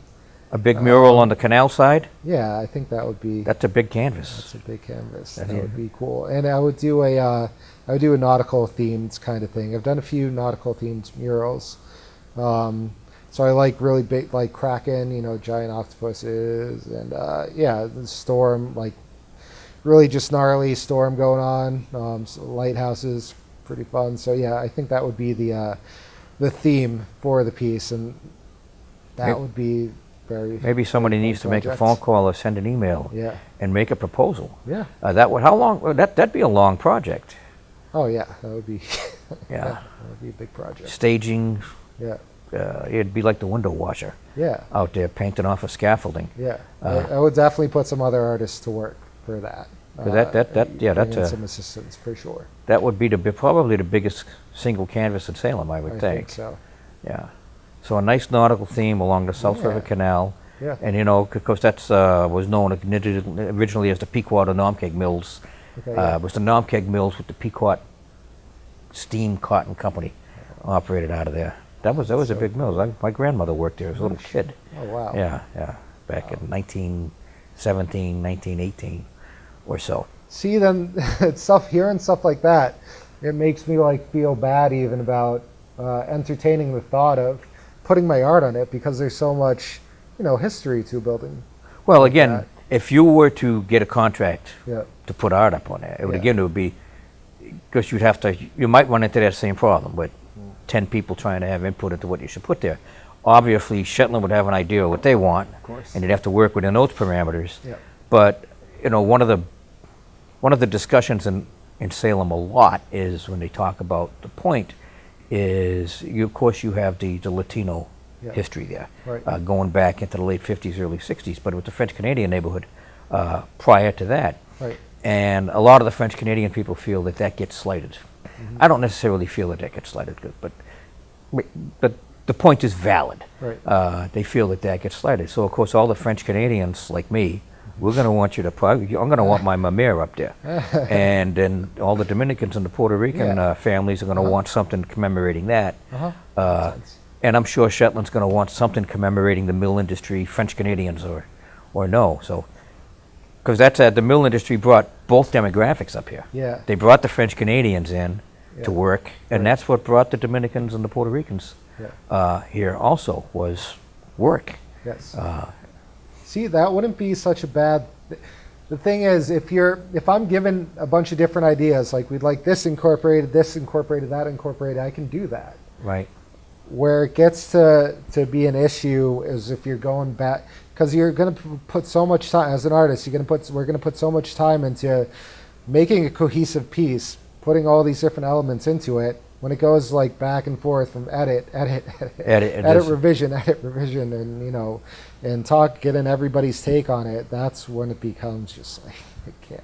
a big mural on the canal side. Yeah, I think that would be. That's a big canvas. That's a big canvas. That That is. would be cool. And I would do a nautical themed kind of thing. I've done a few nautical themed murals. So I like really big, like Kraken, giant octopuses, and the storm, like really just gnarly storm going on. So lighthouses, pretty fun. So yeah, I think that would be the theme for the piece, and that Yep. would be very. Maybe somebody very needs to fun make a project. phone call or send an email Yeah. and make a proposal. Yeah. How long? That'd be a long project. Oh yeah, that would be. Yeah. That would be a big project. Staging. Yeah. It'd be like the window washer Yeah. out there painting off a scaffolding. Yeah. I would definitely put some other artists to work for that. That's bring in a- some assistance for sure. That would be probably the biggest single canvas in Salem, I would I think. so. Yeah. So a nice nautical theme along the South Yeah. River Canal. Yeah. And because that's was known originally as the Pequot and Nomkeg Mills. Okay, yeah. It was the Nomkeg Mills with the Pequot Steam Cotton Company operated out of there. That was a big mill. My grandmother worked there as a little kid. Oh wow. Yeah. Back in 1917, 1918 or so. See, then hearing stuff like that, it makes me feel bad even about entertaining the thought of putting my art on it, because there's so much, history to a building. Well, like again, that. if you were to get a contract Yeah. to put art up on there, it Yeah. would be, because you might run into that same problem with 10 people trying to have input into what you should put there. Obviously, Shetland would have an idea of what they want, Of course. and you'd have to work within those parameters. Yeah. But one of the discussions in Salem a lot is when they talk about the point is of course you have the Latino Yeah. history there, Right. going back into the late 50s, early 60s, but with the French Canadian neighborhood prior to that. Right. And a lot of the French Canadian people feel that gets slighted. I don't necessarily feel that gets slighted, but the point is valid. Right. They feel that gets slighted. So of course all the French Canadians like me, we're going to want you to. I'm going to want my mamere up there, and then all the Dominicans and the Puerto Rican Yeah. families are going to want something commemorating that. Makes sense. And I'm sure Shetland's going to want something commemorating the mill industry, French Canadians or no. So, because the mill industry brought both demographics up here. Yeah. They brought the French Canadians in to Yeah. work, and Right. that's what brought the Dominicans and the Puerto Ricans here also, was work. Yes. See, that wouldn't be such a bad. The thing is, if I'm given a bunch of different ideas, like we'd like this incorporated, that incorporated, I can do that. Right. Where it gets to be an issue is if you're going back, because you're going to put so much time as an artist. We're going to put so much time into making a cohesive piece, putting all these different elements into it. When it goes like back and forth from edit, revision, and getting everybody's take on it, that's when it becomes just like, I can't.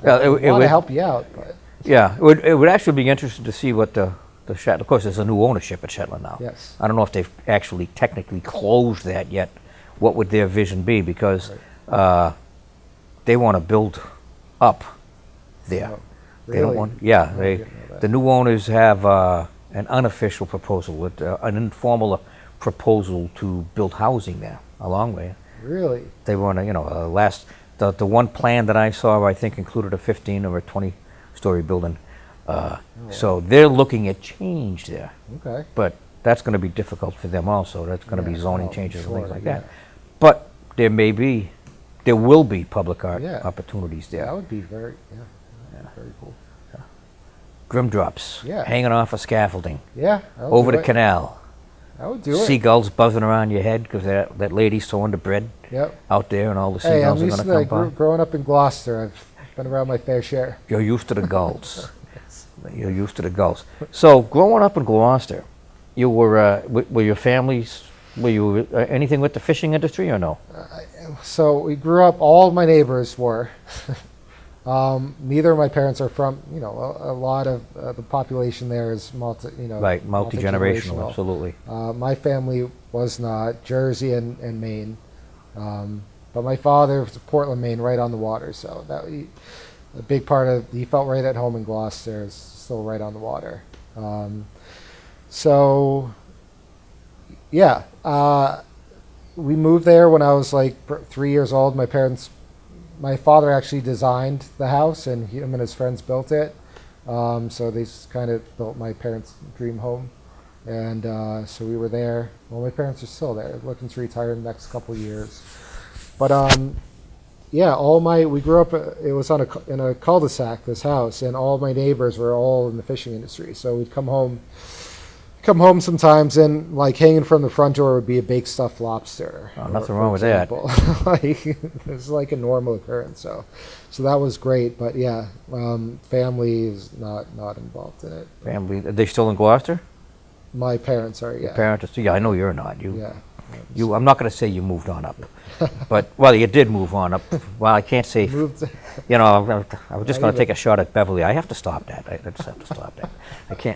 Well, I it want would to help you out, but yeah, it would actually be interesting to see what the Shetland. Of course, there's a new ownership at Shetland now. yes, I don't know if they've actually technically closed that yet. What would their vision be? Because they want to build up there. So, They don't really? want. Yeah, Oh, I didn't know that. the new owners have an unofficial proposal, an informal proposal to build housing there along with. Really? They want to, the one plan that I saw, I think, included a 15 or a 20-story building. So they're looking at change there, Okay. but that's going to be difficult for them also. That's going to be Yeah, zoning oh, changes and sure, things like yeah. that. But there will be public art Yeah. opportunities there. That would be very very cool. Grimdrops, Yeah. hanging off a scaffolding, Yeah. I would over do the it. canal. I would do it. Seagulls buzzing around your head because that lady's sewing the bread Yep. out there, and all the Hey, I'm seagulls are used going to to like come by. growing up in Gloucester. I've been around my fair share. You're used to the gulls. You're used to the gulls. So, growing up in Gloucester, you were your families, were you anything with the fishing industry or no? So we grew up. All my neighbors were. Neither of my parents are from. A lot of the population there is Right, multi-generational, absolutely. My family was not Jersey and Maine, but my father was Portland, Maine, right on the water. So a big part of he felt right at home in Gloucester. Is still right on the water. So yeah, we moved there when I was like 3 years old. My father actually designed the house, and him and his friends built it. So they kind of built my parents' dream home, and so we were there. Well, my parents are still there, looking to retire in the next couple of years. But yeah, we grew up. It was in a cul-de-sac, this house, and all my neighbors were all in the fishing industry. So we'd come home sometimes, and like hanging from the front door would be a baked stuffed lobster. Oh, nothing wrong with that. Like it was like a normal occurrence. So that was great. But yeah, family is not involved in it. Family, are they still in Gloucester? My parents are. Yeah. Parents, yeah, I know you're not. Yeah. I'm not going to say you moved on up, but you did move on up. Well, I can't say. Moved. I was just Not going to even. take a shot at Beverly. I have to stop that. I just have to stop that.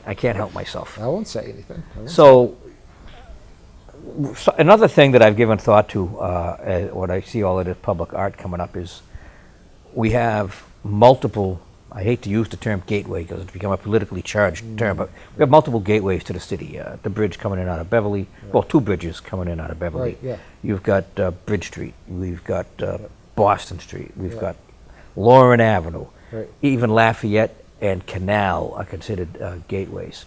I can't help myself. I won't say anything. So another thing that I've given thought to when I see all of this public art coming up is we have multiple. I hate to use the term gateway because it's become a politically charged term, but we have multiple gateways to the city. The bridge coming in out of Beverly, well, two bridges coming in out of Beverly. Right, yeah. You've got Bridge Street, we've got Boston Street, we've got Lauren Avenue, Right. even Lafayette and Canal are considered gateways.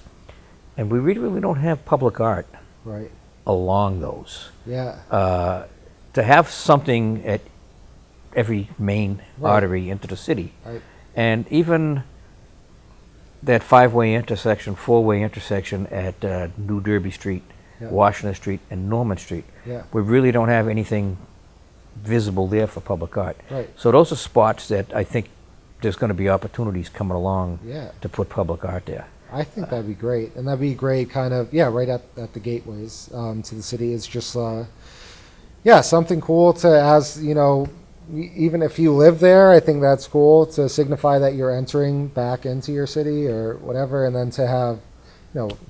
And we really don't have public art Right. along those. Yeah. To have something at every main Right. artery into the city. Right. And even that four-way intersection at New Derby Street, Yeah. Washington Street, and Norman Street, Yeah. we really don't have anything visible there for public art. Right. So those are spots that I think there's going to be opportunities coming along Yeah. to put public art there. I think that'd be great, and that'd be great. Kind of, yeah, right at the gateways to the city. It's just, something cool to even if you live there. I think that's cool to signify that you're entering back into your city or whatever, and then to have,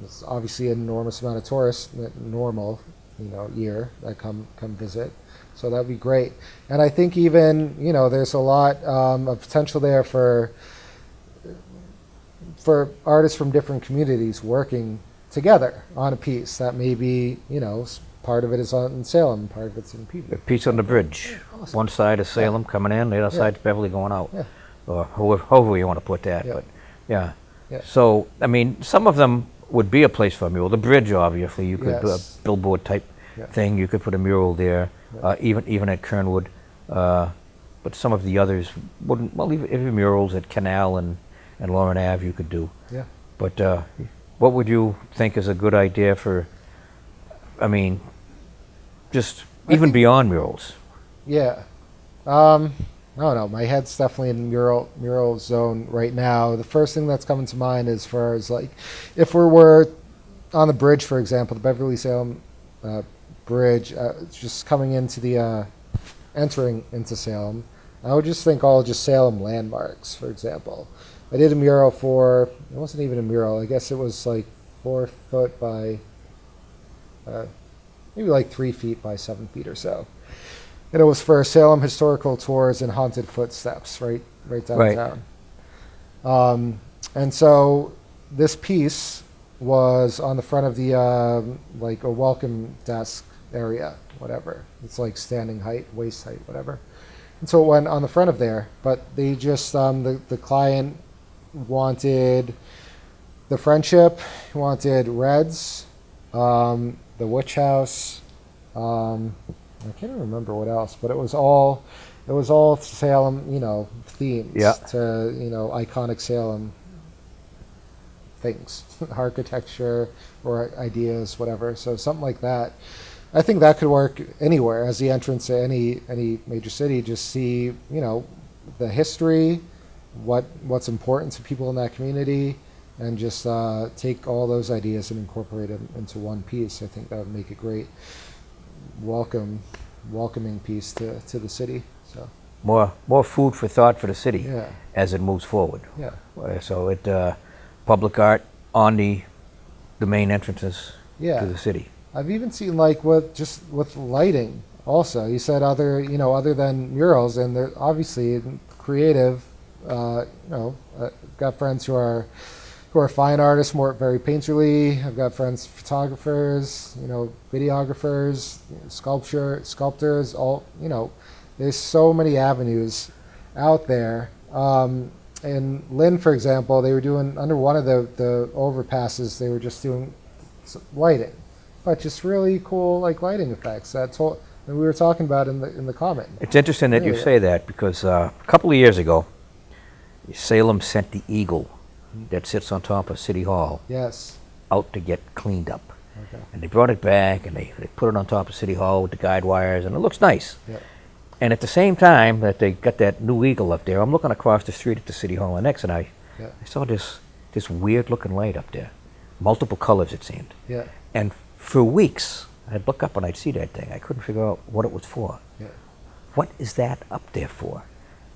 it's obviously an enormous amount of tourists, normal, year that come visit. So that'd be great, and I think even there's a lot of potential there for artists from different communities working together on a piece that maybe, part of it is in Salem, part of it's in Peabody. A piece on the bridge. Awesome. One side is Salem coming in, the other side's Beverly going out. Yeah. Or however you want to put that. Yeah. But yeah. Yeah. So, I mean, some of them would be a place for a mural. The bridge, obviously, you could do a Yes. billboard type Yeah. thing. You could put a mural there, Yeah. even at Kernwood. But some of the others wouldn't. Well, even murals at Canal and Lauren Ave you could do. Yeah. But what would you think is a good idea for, I mean, just even beyond murals. Yeah. I don't know. My head's definitely in mural zone right now. The first thing that's coming to mind as far as like, if we were on the bridge, for example, the Beverly Salem bridge, just coming into the entering into Salem, I would just think all just Salem landmarks, for example. I did a mural for, it wasn't even a mural. I guess it was like 4 foot by maybe like 3 feet by 7 feet or so. And it was for Salem Historical Tours and Haunted Footsteps, right downtown. And so this piece was on the front of the like a welcome desk area, whatever. It's like standing height, waist height, whatever. And so it went on the front of there, but they just the client wanted the friendship, wanted Reds, the Witch House. I can't remember what else, but it was all Salem, themes to, iconic Salem things, architecture or ideas, whatever. So something like that. I think that could work anywhere as the entrance to any major city. Just see, the history, what's important to people in that community, and just take all those ideas and incorporate them into one piece. I think that would make a great welcoming piece to the city. So More food for thought for the city as it moves forward. Yeah. So public art on the main entrances to the city. I've even seen like with lighting also. You said other than murals, and they're obviously creative. Got friends who are fine artists, very painterly. I've got friends photographers, videographers, sculptors. All there's so many avenues out there. In Lynn, for example, they were doing under one of the overpasses. They were just doing lighting, but just really cool lighting effects. That's all. And we were talking about in the comment. It's interesting that you say that because a couple of years ago, Salem sent the eagle that sits on top of City Hall out to get cleaned up. Okay. And they brought it back and they put it on top of City Hall with the guide wires, and it looks nice. Yeah. And at the same time that they got that new eagle up there, I'm looking across the street at the City Hall annex, and I saw this weird looking light up there. Multiple colors, it seemed. Yeah. And for weeks, I'd look up and I'd see that thing. I couldn't figure out what it was for. Yeah. What is that up there for?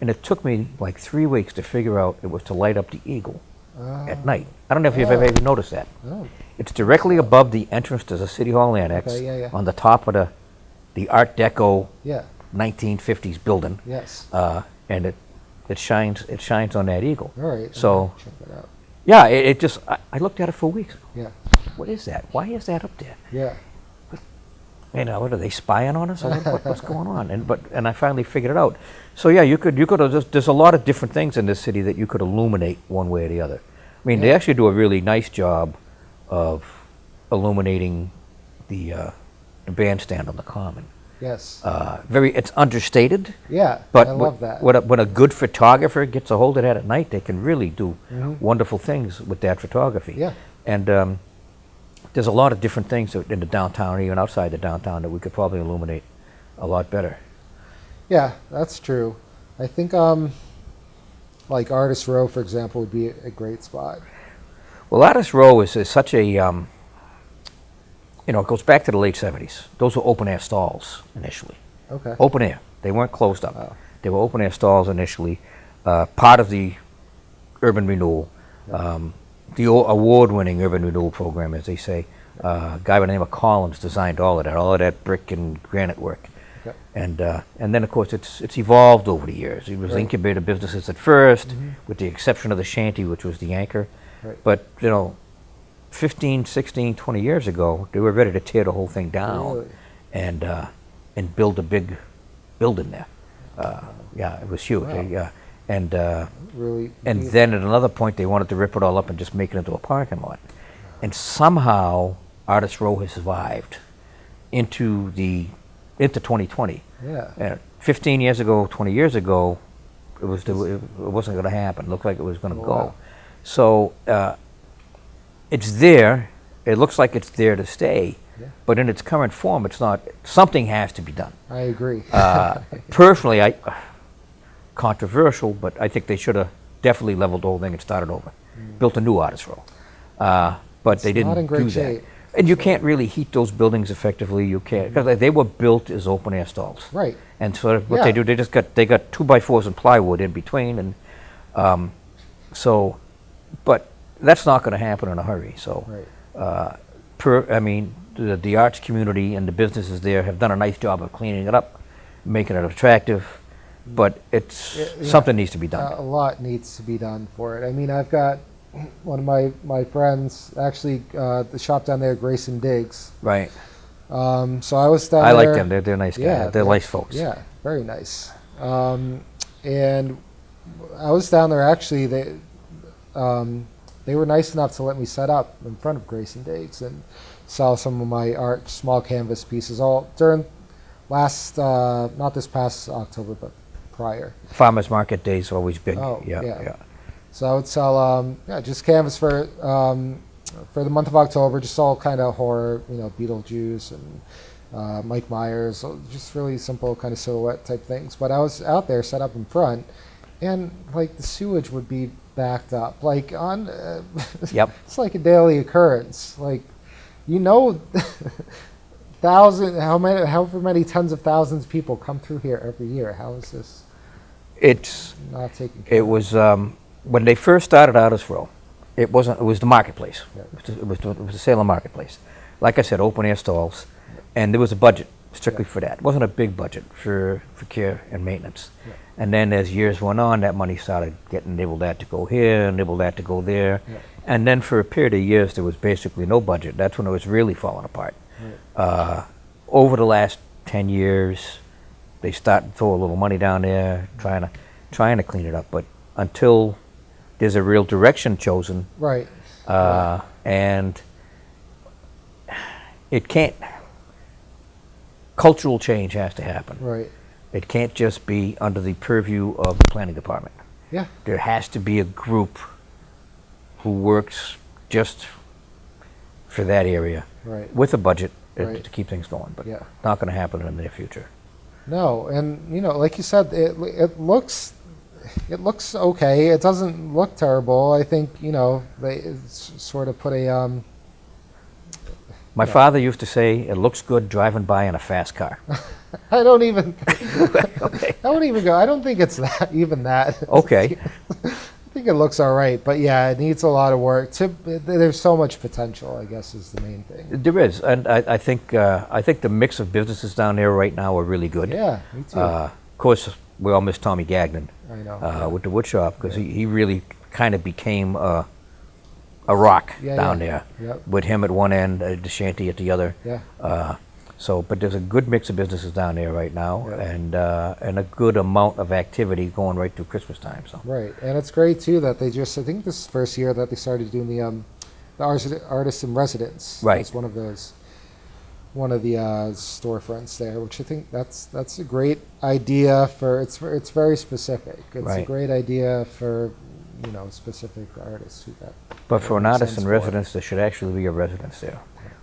And it took me like 3 weeks to figure out it was to light up the eagle at night. I don't know if you've ever even noticed that. Oh. It's directly above the entrance to the City Hall annex on the top of the Art Deco 1950s building. Yes. And it shines on that eagle. All right. So check that out. Yeah, it just I looked at it for weeks. Yeah. What is that? Why is that up there? Yeah. What are they spying on us? Or what's going on? And I finally figured it out. So yeah, you could there's a lot of different things in this city that you could illuminate one way or the other. I mean, they actually do a really nice job of illuminating the bandstand on the Common. Yes. It's understated. Yeah, but I love that. When a good photographer gets a hold of that at night, they can really do wonderful things with that photography. Yeah. And there's a lot of different things in the downtown, or even outside the downtown, that we could probably illuminate a lot better. Yeah, that's true. I think like Artist Row, for example, would be a great spot. Well, Artist Row is such a, it goes back to the late 70s. Those were open-air stalls initially. Okay. Open air. They weren't closed up. Oh. They were open-air stalls initially, part of the urban renewal. The award-winning urban renewal program, as they say. A guy by the name of Collins designed all of that brick and granite work. Okay. And then, of course, it's evolved over the years. It was incubator businesses at first, with the exception of the Shanty, which was the anchor. Right. But, 15, 16, 20 years ago, they were ready to tear the whole thing down and build a big building there. It was huge. Wow. And really, then at another point, they wanted to rip it all up and just make it into a parking lot. And somehow, Artist Row has survived into 2020. Yeah. 15 years ago, 20 years ago, it wasn't going to happen. It looked like it was going to go. Wow. So it's there. It looks like it's there to stay. but in its current form, it's not. Something has to be done. I agree. Personally, controversial, but I think they should have definitely leveled the whole thing and started over, built a new artist row. But they didn't not in great do shape. that. And you can't really heat those buildings effectively. You can't, because they were built as open air stalls. Right. And so what Yeah. they do, they got 2x4s and plywood in between, and but that's not going to happen in a hurry. So, Right. I mean, the arts community and the businesses there have done a nice job of cleaning it up, making it attractive, but something needs to be done. A lot needs to be done for it. I mean, I've got one of my friends, actually, the shop down there, Grayson Diggs. Right. So I was down I there. like them. They're nice guys. Yeah, they're nice folks. Yeah, very nice. And I was down there, actually. They were nice enough to let me set up in front of Grayson Diggs and sell some of my art, small canvas pieces, all during not this past October, but prior. Farmers market days are always big. Oh, yeah. yeah. So I would sell just canvas for the month of October, just all kind of horror, Beetlejuice and Mike Myers, just really simple kind of silhouette type things. But I was out there set up in front, and like the sewage would be backed up, like on. Yep. It's like a daily occurrence, like however many tens of thousands of people come through here every year. How is this It's not taken care it of? was when they first started Artist Row. It wasn't. It was the marketplace. Yeah. It was the Salem marketplace. Like I said, open air stalls, and there was a budget strictly for that. It wasn't a big budget for care and maintenance. Yeah. And then as years went on, that money started getting nibbled at to go here, nibbled at to go there. Yeah. And then for a period of years, there was basically no budget. That's when it was really falling apart. Right. Over the last 10 years, they started to throw a little money down there, trying to clean it up. But until there's a real direction chosen, Right. and it can't. Cultural change has to happen. Right. It can't just be under the purview of the planning department. Yeah. There has to be a group who works just for that area Right. with a budget Right. to keep things going. But Yeah. not going to happen in the near future. No, and like you said, it looks okay. It doesn't look terrible. I think they sort of put a. My father used to say, "It looks good driving by in a fast car." I don't even. Okay. I won't even go. I don't think it's that. Okay. I think it looks all right, but yeah, it needs a lot of work. There's so much potential, I guess, is the main thing. There is, and I think the mix of businesses down there right now are really good. Yeah, me too. Of course, we all miss Tommy Gagnon I know. with the wood shop, because he really kind of became a rock down there. Yep. With him at one end, the shanty at the other. Yeah. But there's a good mix of businesses down there right now, Yep. and a good amount of activity going right through Christmas time. So Right, and it's great too that I think this is the first year that they started doing the artist in residence. Right. That's one of the storefronts there, which I think that's a great idea for. It's very specific. It's a Right. great idea for specific artists who got. But for an makes artist sense in for it. residence, there should actually be a residence there,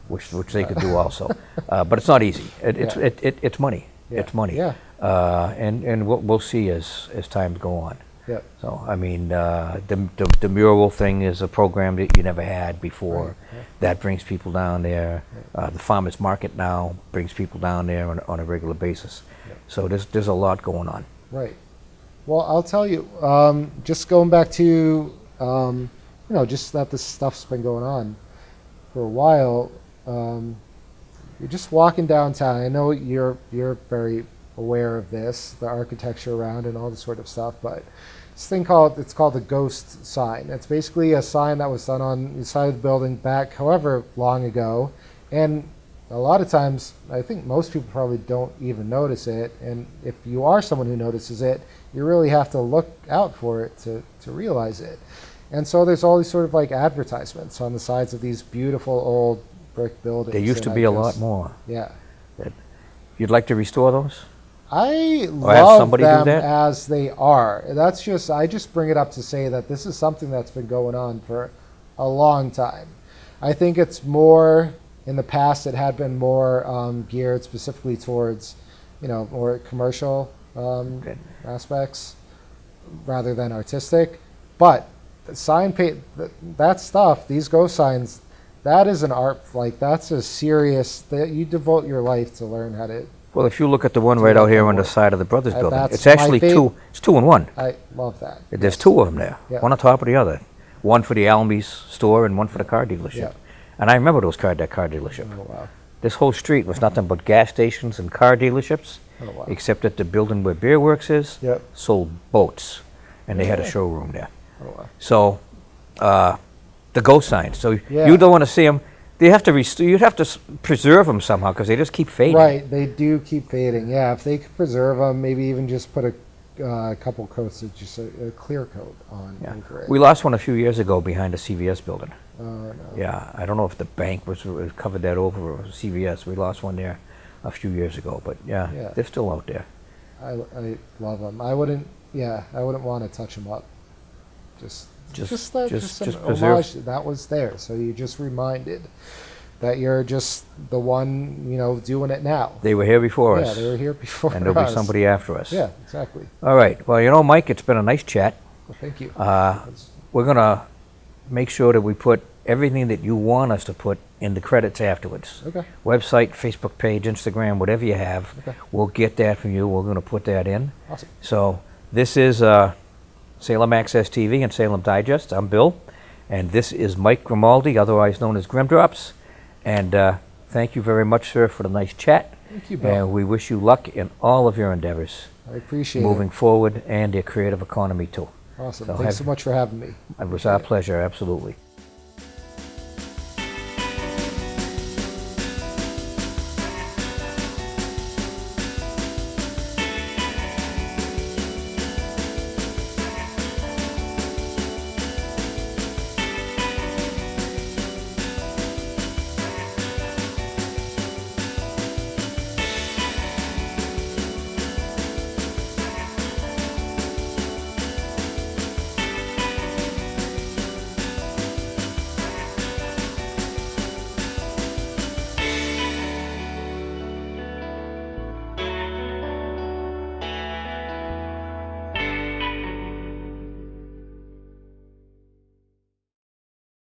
which they could do also. But it's not easy. It's money. Yeah. It's money. Yeah. And we'll see as times go on. Yeah. So I mean, the mural thing is a program that you never had before. Right, yeah. That brings people down there. The farmers market now brings people down there on a regular basis. Yeah. So there's a lot going on. Right. Well, I'll tell you, just going back to, just that this stuff's been going on for a while. You're just walking downtown. I know you're very aware of this, the architecture around and all this sort of stuff, but this thing called the ghost sign. It's basically a sign that was done on the side of the building back however long ago, and a lot of times, I think most people probably don't even notice it, and if you are someone who notices it, you really have to look out for it to realize it. And so there's all these sort of like advertisements on the sides of these beautiful old brick buildings. There used to and be a lot more. Yeah. You'd like to restore those? I have love somebody do them that? as they are. I just bring it up to say that this is something that's been going on for a long time. I think it's more In the past, it had been more geared specifically towards, more commercial Good. aspects rather than artistic. But the sign that stuff, these ghost signs, that is an art. Like, that's a serious. That you devote your life to learn how to. Well, if you look at the one right out here on the side of the Brothers Building, that's it's actually my two. It's 2 in 1. I love that. There's 2 of them there, Yeah. one on top of the other. One for the Almies store and one for the car dealership. Yeah. And I remember that car dealership. Oh wow. This whole street was nothing but gas stations and car dealerships, Oh wow. except that the building where Beer Works is Yep. sold boats, and they had a Yeah. showroom there. Oh wow. So, the ghost signs. So Yeah. you don't want to see them. You'd have to preserve them somehow because they just keep fading. Right, they do keep fading. Yeah, if they could preserve them, maybe even just put a couple coats of just a clear coat on Yeah. over it. We lost one a few years ago behind the CVS building. Oh no. Yeah, I don't know if the bank was covered that over or CVS. We lost one there a few years ago, but yeah. Yeah. They're still out there. I love them. I wouldn't want to touch them up. Just some preserve. homage that was there. So you just reminded that you're just the one, doing it now. They were here before Yeah, us, they were here before and there'll be us. somebody after us. Yeah, exactly. All right. Well, Mike, it's been a nice chat. Well, thank you. We're gonna make sure that we put everything that you want us to put in the credits afterwards. Okay. Website, Facebook page, Instagram, whatever you have. Okay. We'll get that from you. We're gonna put that in. Awesome. So this is Salem Access TV and Salem Digest. I'm Bill, and this is Mike Grimaldi, otherwise known as Grimdrops. And thank you very much, sir, for the nice chat. Thank you, Bill. And we wish you luck in all of your endeavors I appreciate moving forward and your creative economy too. it. Awesome. So Thanks so much for having me. It was our pleasure, absolutely.